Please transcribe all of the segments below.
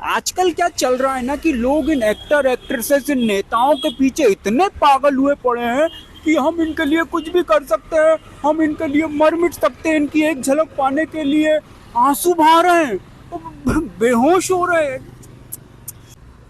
आजकल क्या चल रहा है ना कि लोग इन एक्टर एक्ट्रेसेस इन नेताओं के पीछे इतने पागल हुए पड़े हैं कि हम इनके लिए कुछ भी कर सकते हैं, हम इनके लिए मर मिट सकते हैं, इनकी एक झलक पाने के लिए आंसू बहा रहे हैं, बेहोश हो रहे हैं।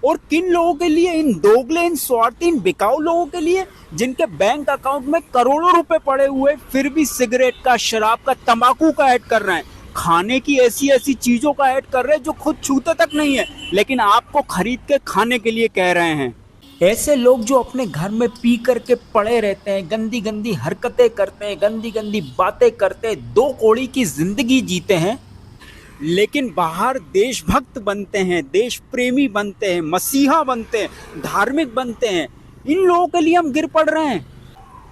और किन लोगों के लिए? इन दोगले, इन स्वार्थी, इन बिकाऊ लोगों के लिए जिनके बैंक अकाउंट में करोड़ों रुपए पड़े हुए फिर भी सिगरेट का, शराब का, तंबाकू का ऐड कर रहे हैं, खाने की ऐसी ऐसी चीजों का ऐड कर रहे हैं जो खुद छूते तक नहीं है लेकिन आपको खरीद के खाने के लिए कह रहे हैं। ऐसे लोग जो अपने घर में पी करके पड़े रहते हैं, गंदी गंदी हरकतें करते हैं, गंदी गंदी बातें करते हैं, दो कौड़ी की जिंदगी जीते हैं, लेकिन बाहर देशभक्त बनते हैं, देश प्रेमी बनते हैं, मसीहा बनते हैं, धार्मिक बनते हैं। इन लोगों के लिए हम गिर पड़ रहे हैं।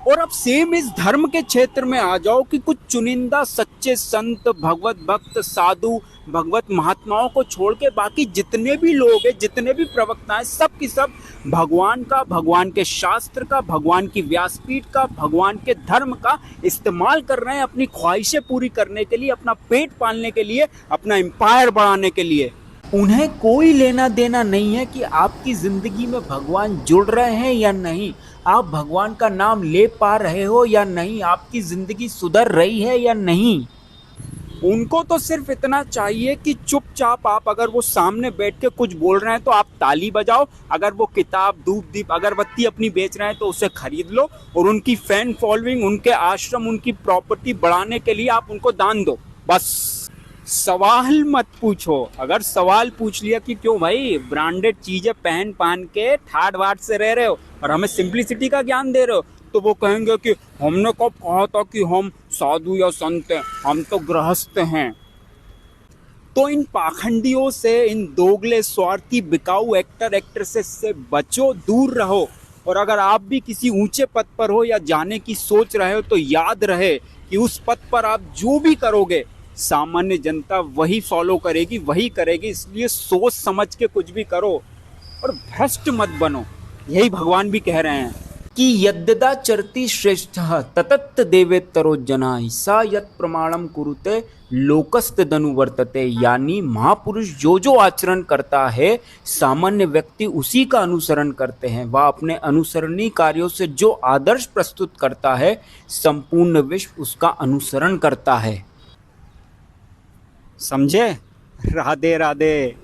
और अब सेम इस धर्म के क्षेत्र में आ जाओ कि कुछ चुनिंदा सच्चे संत, भगवत भक्त, साधु, भगवत महात्माओं को छोड़ के बाकी जितने भी लोग हैं, जितने भी प्रवक्ता हैं, सब की सब भगवान का, भगवान के शास्त्र का, भगवान की व्यासपीठ का, भगवान के धर्म का इस्तेमाल कर रहे हैं अपनी ख्वाहिशें पूरी करने के लिए, अपना पेट पालने के लिए, अपना एम्पायर बढ़ाने के लिए। उन्हें कोई लेना देना नहीं है कि आपकी जिंदगी में भगवान जुड़ रहे हैं या नहीं, आप भगवान का नाम ले पा रहे हो या नहीं, आपकी जिंदगी सुधर रही है या नहीं। उनको तो सिर्फ इतना चाहिए कि चुपचाप आप, अगर वो सामने बैठ के कुछ बोल रहे हैं तो आप ताली बजाओ, अगर वो किताब, धूप दीप, अगरबत्ती अपनी बेच रहे हैं तो उसे खरीद लो, और उनकी फैन फॉलोइंग, उनके आश्रम, उनकी प्रॉपर्टी बढ़ाने के लिए आप उनको दान दो, बस। सवाल मत पूछो। अगर सवाल पूछ लिया कि क्यों भाई ब्रांडेड चीजें पहन पहन के ठाट बाट से रह रहे हो और हमें सिंपलिसिटी का ज्ञान दे रहे हो, तो वो कहेंगे कि हमने कब कहा था कि हम साधु या संत हैं, हम तो गृहस्थ हैं। तो इन पाखंडियों से, इन दोगले, स्वार्थी, बिकाऊ एक्टर एक्ट्रेसेस से बचो, दूर रहो। और अगर आप भी किसी ऊंचे पद पर हो या जाने की सोच रहे हो तो याद रहे कि उस पद पर आप जो भी करोगे सामान्य जनता वही फॉलो करेगी, वही करेगी। इसलिए सोच समझ के कुछ भी करो और भ्रष्ट मत बनो। यही भगवान भी कह रहे हैं कि यद्यदा चरति श्रेष्ठः ततत् देवेतरो जनाः सा यत् प्रमाणम कुरुते लोकस्तदनुवर्तते। यानी महापुरुष जो जो आचरण करता है सामान्य व्यक्ति उसी का अनुसरण करते हैं। वह अपने अनुसरणीय कार्यों से जो आदर्श प्रस्तुत करता है संपूर्ण विश्व उसका अनुसरण करता है। समझे? राधे राधे।